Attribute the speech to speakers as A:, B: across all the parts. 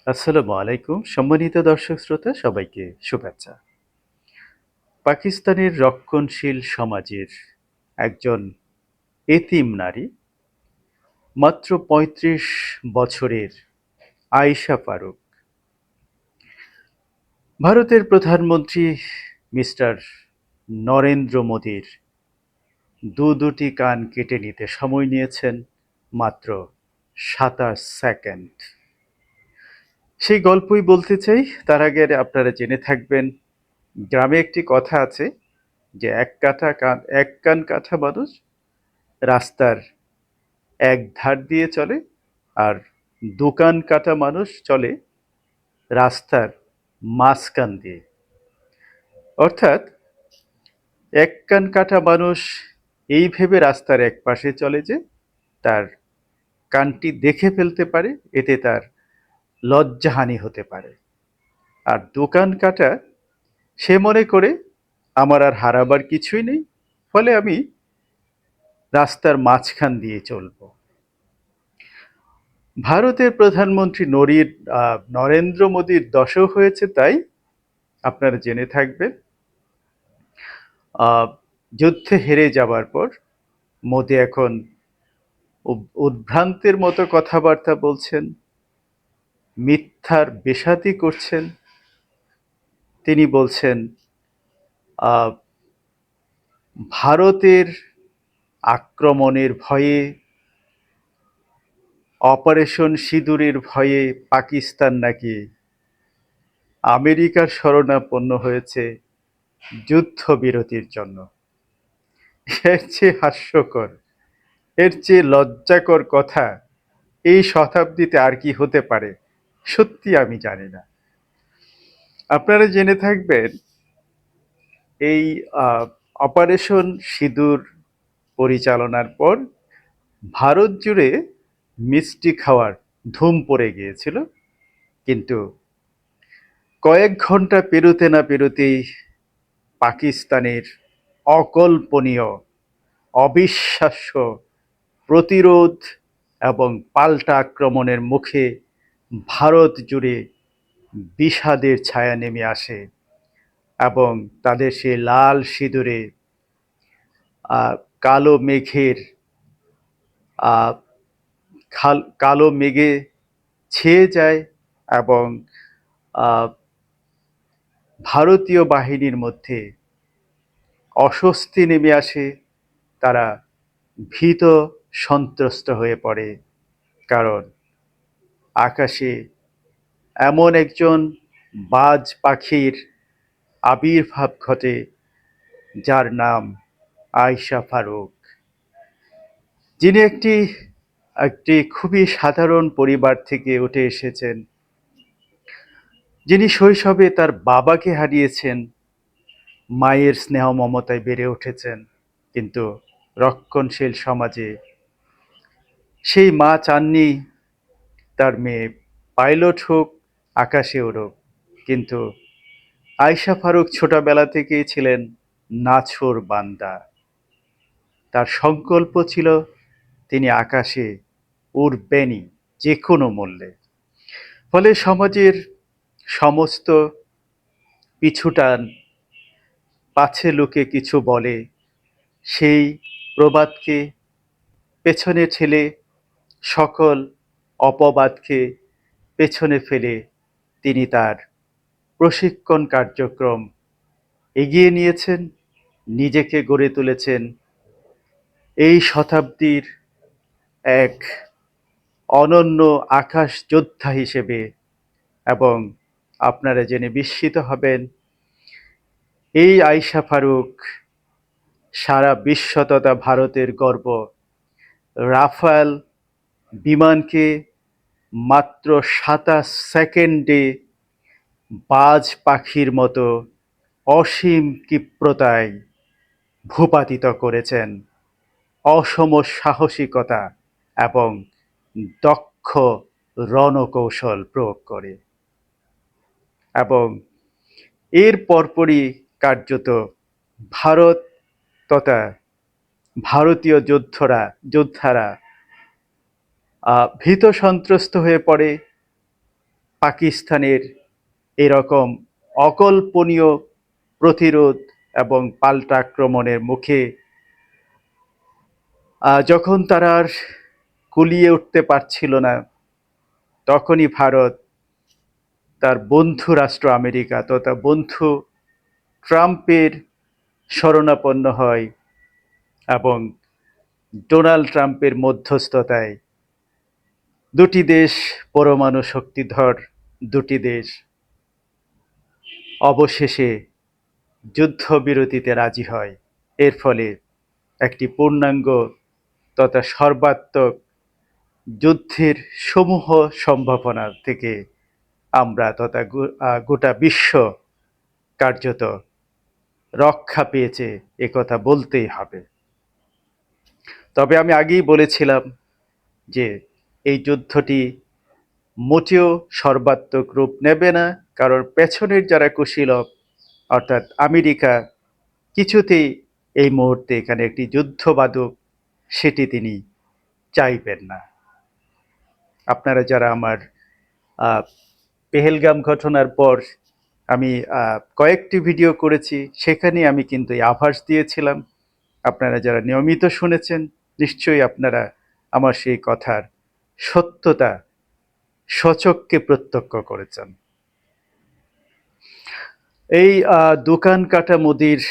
A: আসসালামু আলাইকুম সম্মানিত দর্শক শ্রোতা সবাইকে শুভেচ্ছা। পাকিস্তানের রক্ষণশীল সমাজের একজন এতিম নারী মাত্র ৩৫ বছরের আয়েশা ফারুক ভারতের প্রধানমন্ত্রী মিস্টার নরেন্দ্র মোদীর দুটি কান কেটে নিতে সময় নিয়েছেন মাত্র ২৭ সেকেন্ড। সেই গল্পই বলতে চাই। তার আগে আপনারা জেনে থাকবেন, গ্রামে একটি কথা আছে যে এক কান কাটা মানুষ রাস্তার এক ধার দিয়ে চলে, আর দু কান কাটা মানুষ চলে রাস্তার মাঝখান দিয়ে। অর্থাৎ এক কান কাটা মানুষ এই ভেবে রাস্তার এক পাশে চলে যে তার কানটি দেখে ফেলতে পারে, এতে তার লজ্জাহানি হতে পারে। আর দু কান কাটা সে মনে করে আমার আর হারাবার কিছুই নেই, ফলে আমি রাস্তার মাঝখান দিয়ে চলবো। ভারতের প্রধানমন্ত্রী নরেন্দ্র মোদীর দশক হয়েছে, তাই আপনারা জেনে থাকবেন আহ, যুদ্ধে হেরে যাবার পর মোদী এখন উদ্ভ্রান্তের মতো কথাবার্তা বলছেন, মিথ্যার বেসাতি করছেন। তিনি বলছেন আহ, ভারতের আক্রমণের ভয়ে, অপারেশন সিঁদুরের ভয়ে পাকিস্তান নাকি আমেরিকার শরণাপন্ন হয়েছে যুদ্ধবিরতির জন্য। এর চেয়ে হাস্যকর, এর চেয়ে লজ্জাকর কথা এই শতাব্দীতে আর কি হতে পারে, সত্যি আমি জানি না। আপনারা জেনে থাকবেন এই অপারেশন সিঁদুর পরিচালনার পর ভারত জুড়ে মিষ্টি খাওয়ার ধুম পড়ে গিয়েছিল, কিন্তু কয়েক ঘন্টা পেরোতে না পেরোতেই পাকিস্তানের অকল্পনীয়, অবিশ্বাস্য প্রতিরোধ এবং পাল্টা আক্রমণের মুখে ভারত জুড়ে বিষাদের ছায়া নেমে আসে এবং তাদের সে লাল সিঁদুরে আহ, কালো মেঘের আহ, কালো মেঘে ছেয়ে যায় এবং আহ, ভারতীয় বাহিনীর মধ্যে অস্বস্তি নেমে আসে। তারা ভীত সন্ত্রস্ত হয়ে পড়ে, কারণ আকাশে এমন একজন বাজ পাখির আবির্ভাব ঘটে যার নাম আয়েশা ফারুক, যিনি একটি একটি খুবই সাধারণ পরিবার থেকে উঠে এসেছেন, যিনি শৈশবে তার বাবাকে হারিয়েছেন, মায়ের স্নেহ মমতায় বেড়ে উঠেছেন, কিন্তু রক্ষণশীল সমাজে সেই মা চাননি তার মেয়ে পাইলট হোক, আকাশে উড়ুক। কিন্তু আয়েশা ফারুক ছোটবেলা থেকেই ছিলেন নাছোড় বান্দা। তার সংকল্প ছিল তিনি আকাশে উড়বেনই, যে কোনো মূল্যে। ফলে সমাজের সমস্ত পিছুটান, পাছে লোকে কিছু বলে, সেই প্রবাদকে পেছনে ঠেলে, সকল অপবাদকে পেছনে ফেলে তিনি তার প্রশিক্ষণ কার্যক্রম এগিয়ে নিয়েছেন, নিজেকে গড়ে তুলেছেন এই শতাব্দীর এক অনন্য আকাশ যোদ্ধা হিসেবে। এবং আপনারা জেনে বিস্মিত হবেন, এই আয়েশা ফারুক সারা বিশ্ব তথা ভারতের গর্ব রাফাল বিমানকে মাত্র ২৭ সেকেন্ডে বাজ পাখির মতো অসীম ক্ষিপ্রতায় ভূপাতিত করেছেন, অসম সাহসিকতা এবং দক্ষ রণকৌশল প্রয়োগ করে। এবং এর পরপরই কার্যত ভারত তথা ভারতীয় যোদ্ধারা ভীত সন্ত্রস্ত হয়ে পড়ে পাকিস্তানের এরকম অকল্পনীয় প্রতিরোধ এবং পাল্টা আক্রমণের মুখে যখন তারা আর কুলিয়ে উঠতে পারছিল না, তখনই ভারত তার বন্ধু রাষ্ট্র আমেরিকা তথা বন্ধু ট্রাম্পের শরণাপন্ন হয় এবং ডোনাল্ড ট্রাম্পের মধ্যস্থতায় দুটি দেশ, পরমাণু শক্তিধর দুটি দেশ, অবশেষে যুদ্ধবিরতিতে রাজি হয়। এর ফলে একটি পূর্ণাঙ্গ তথা সর্বাত্মক যুদ্ধের সমূহ সম্ভাবনা থেকে আমরা তথা গোটা বিশ্ব কার্যত রক্ষা পেয়েছে, একথা বলতেই হবে। তবে আমি আগেই বলেছিলাম যে এই যুদ্ধটি মোটেও সর্বাত্মক রূপ নেবে না, কারণ পেছনের যারা কুশীলব অর্থাৎ আমেরিকা কিছুতেই এই মুহূর্তে এখানে একটি যুদ্ধ বাধক সেটি তিনি চাইবেন না। আপনারা যারা আমার পেহেলগাম ঘটনার পর আমি কয়েকটি ভিডিও করেছি, সেখানে আমি কিন্তু এই আভাস দিয়েছিলাম। আপনারা যারা নিয়মিত শুনেছেন, নিশ্চয়ই আপনারা আমার সেই কথার সত্যতা সচক্ষে প্রত্যক্ষ করেছেন। এই দোকান কাটা মোদির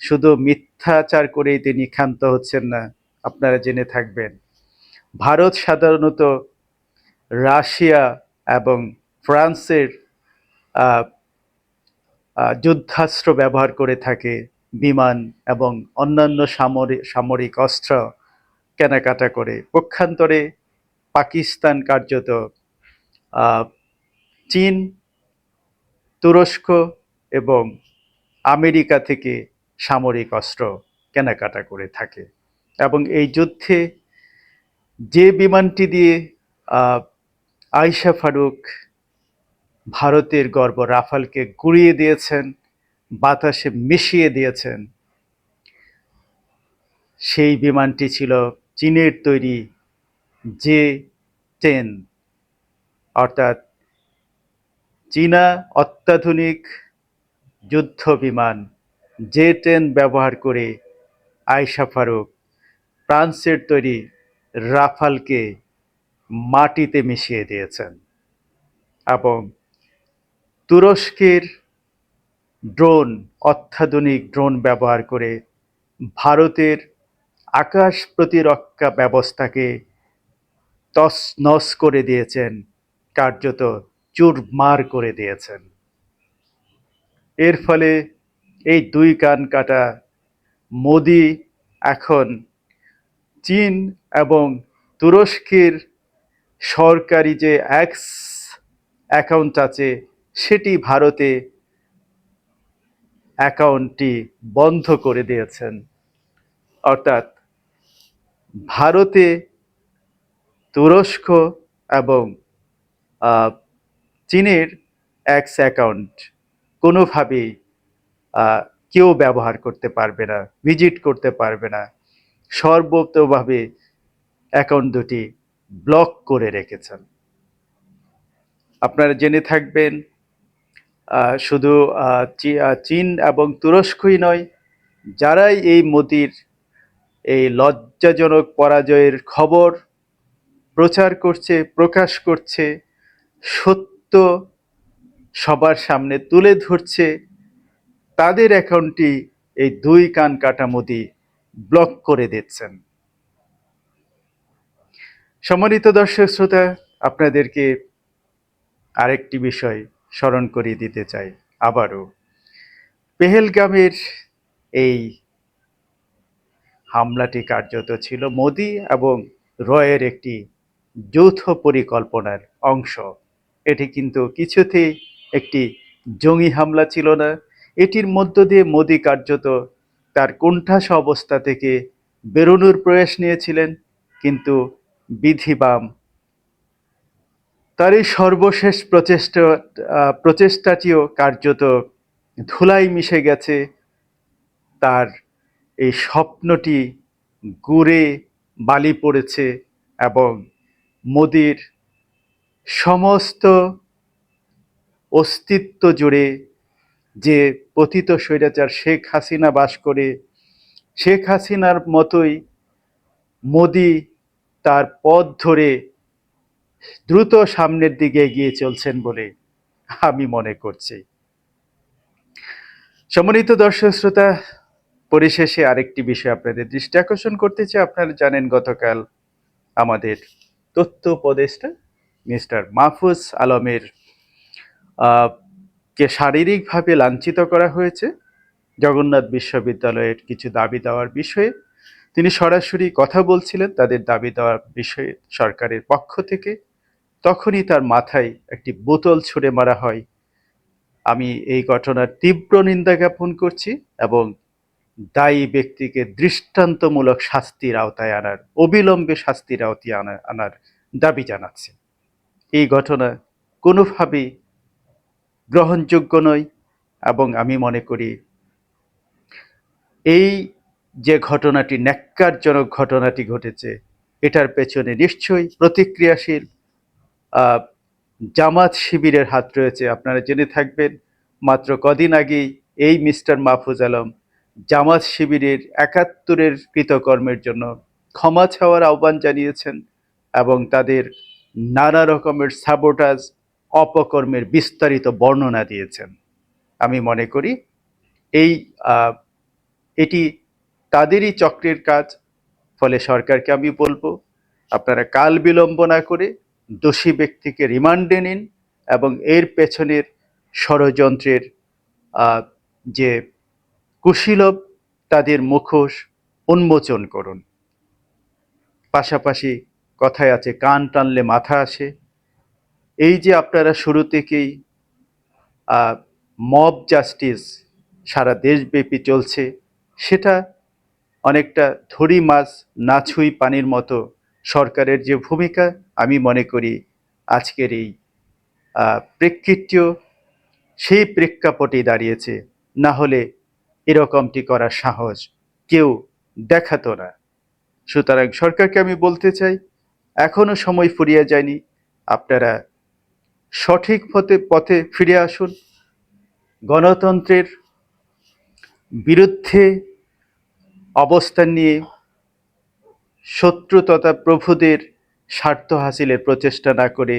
A: শুধু মিথ্যাচার করেই তিনি ক্ষান্ত হচ্ছেন না, আপনারা জেনে থাকবেন ভারত সাধারণত রাশিয়া এবং ফ্রান্সের যুদ্ধাস্ত্র ব্যবহার করে থাকে, বিমান এবং অন্যান্য সামরিক অস্ত্র কেনাকাটা করে। পক্ষান্তরে পাকিস্তান কার্যত চীন, তুরস্ক এবং আমেরিকা থেকে সামরিক অস্ত্র কেনাকাটা করে থাকে। এবং এই যুদ্ধে যে বিমানটি দিয়ে আয়েশা ফারুক ভারতের গর্ব রাফালকে গুঁড়িয়ে দিয়েছেন, বাতাসে মিশিয়ে দিয়েছেন, সেই বিমানটি ছিল চীনের তৈরি J-10, অর্থাৎ চীনা অত্যাধুনিক যুদ্ধ বিমান J-10 ব্যবহার করে আয়েশা ফারুক ফ্রান্সের তৈরি রাফালকে মাটিতে মিশিয়ে দিয়েছেন। এবং তুরস্কের ড্রোন, অত্যাধুনিক ড্রোন ব্যবহার করে ভারতের আকাশ প্রতিরক্ষা ব্যবস্থাকে তছনছ করে দিয়েছেন, কার্যত চুরমার করে দিয়েছেন। এর ফলে এই দুই কান কাটা মোদি এখন চীন এবং তুরস্কের সরকারি যে এক্স অ্যাকাউন্ট আছে, সেটি ভারতে অ্যাকাউন্টটি বন্ধ করে দিয়েছেন। অর্থাৎ ভারতে তুরস্ক এবং চীনের এক্স অ্যাকাউন্ট কোনোভাবেই কেউ ব্যবহার করতে পারবে না, ভিজিট করতে পারবে না। সর্বতোভাবে অ্যাকাউন্ট দুটি ব্লক করে রেখেছেন। আপনারা জেনে থাকবেন শুধু চীন এবং তুরস্কই নয়, যারাই এই মোদির এই লজ্জাজনক পরাজয়ের খবর প্রচার করছে, প্রকাশ করছে, সত্য সবার সামনে তুলে ধরছে, তাদের অ্যাকাউন্টটি এই দুই কান কাটা মোদি ব্লক করে দিচ্ছেন। সম্মানিত দর্শক শ্রোতা, আপনাদেরকে আরেকটি বিষয় স্মরণ করিয়ে দিতে চাই আবারও। পেহেলগামের এই হামলাটি কার্যত ছিল মোদি এবং রয়ের একটি যৌথ পরিকল্পনার অংশ। এটি কিন্তু কিছুতেই একটি জঙ্গি হামলা ছিল না। এটির মধ্য দিয়ে মোদি কার্যত তার কোণঠাসা অবস্থা থেকে বেরোনোর প্রয়াস নিয়েছিলেন, কিন্তু বিধিবাম তার এই সর্বশেষ প্রচেষ্টাটিও কার্যত ধুলায় মিশে গেছে। তার এই স্বপ্নটি গুড়ে বালি পড়েছে এবং মোদির সমস্ত অস্তিত্ব জুড়ে যে পতিত স্বৈরাচার শেখ হাসিনা বাস করে, শেখ হাসিনার মতোই মোদি তার পথ ধরে দ্রুত সামনের দিকে এগিয়ে চলছেন বলে আমি মনে করছি। সম্মানিত দর্শক শ্রোতা, পরিশেষে আরেকটি বিষয় আপনাদের দৃষ্টি আকর্ষণ করতে চাই। আপনারা জানেন গতকাল আমাদের তথ্য উপদেষ্টা মিস্টার মাহফুজ আলমের কে শারীরিকভাবে লাঞ্ছিত করা হয়েছে জগন্নাথ বিশ্ববিদ্যালয়ের কিছু দাবি দেওয়ার বিষয়ে। তিনি সরাসরি কথা বলছিলেন তাদের দাবি দেওয়ার বিষয়ে সরকারের পক্ষ থেকে, তখনই তার মাথায় একটি বোতল ছুঁড়ে মারা হয়। আমি এই ঘটনার তীব্র নিন্দা জ্ঞাপন করছি এবং দায়ী ব্যক্তিকে দৃষ্টান্তমূলক শাস্তির আওতায় আনার, অবিলম্বে শাস্তির আওতায় আনার দাবি জানাচ্ছি। এই ঘটনা কোনোভাবেই গ্রহণযোগ্য নয় এবং আমি মনে করি এই যে ঘটনাটি, ন্যাক্কারজনক ঘটনাটি ঘটেছে, এটার পেছনে নিশ্চয়ই প্রতিক্রিয়াশীল জামাত শিবিরের হাত রয়েছে। আপনারা জেনে থাকবেন মাত্র কদিন আগেই এই মিস্টার মাহফুজ আলম জামাত শিবিরের ৭১-এর কৃতকর্মের জন্য ক্ষমা চাওয়ার আহ্বান জানিয়েছেন এবং তাদের নানা রকমের সাবোটাজ, অপকর্মের বিস্তারিত বর্ণনা দিয়েছেন। আমি মনে করি এটি তাদেরই চক্রের কাজ। ফলে সরকারকে আমি বলবো, আপনারা কাল বিলম্ব না করে দোষী ব্যক্তিকে রিমান্ডে নিন এবং এর পেছনের ষড়যন্ত্রের যে কুশীলব তাদের মুখোশ উন্মোচন করুন। পাশাপাশি কথায় আছে কান টানলে মাথা আসে। এই যে আপনারা শুরু থেকেই মব জাস্টিস সারা দেশব্যাপী চলছে, সেটা অনেকটা ধরি মাছ না ছুঁই পানির মতো সরকারের যে ভূমিকা, আমি মনে করি আজকের এই প্রেক্ষিতটিও সেই প্রেক্ষাপটেই দাঁড়িয়েছে। না হলে এরকমটি করার সাহস কেউ দেখাতো না। সুতরাং সরকারকে আমি বলতে চাই, এখনো সময় ফুরিয়ে যায়নি, আপনারা সঠিক পথে ফিরে আসুন। গণতন্ত্রের বিরুদ্ধে অবস্থান নিয়ে শত্রু তথা প্রভুদের স্বার্থ হাসিলের প্রচেষ্টা না করে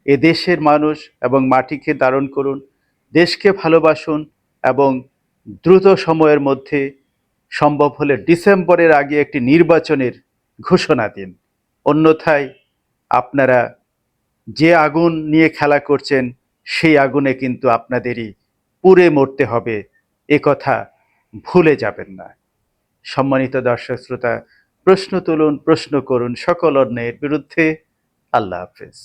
A: এদেশের মানুষ এবং মাটিকে ধারণ করুন, দেশকে ভালোবাসুন এবং দ্রুত সময়ের মধ্যে, সম্ভব হলে ডিসেম্বরের আগে একটি নির্বাচনের ঘোষণা দিন। অন্যথায় আপনারা যে আগুন নিয়ে খেলা করছেন সেই আগুনে কিন্তু আপনাদেরই পুড়ে মরতে হবে, এ কথা ভুলে যাবেন না। সম্মানিত দর্শক শ্রোতা, প্রশ্ন তুলুন, প্রশ্ন করুন সকল অন্যায়ের বিরুদ্ধে। আল্লাহ হাফেজ।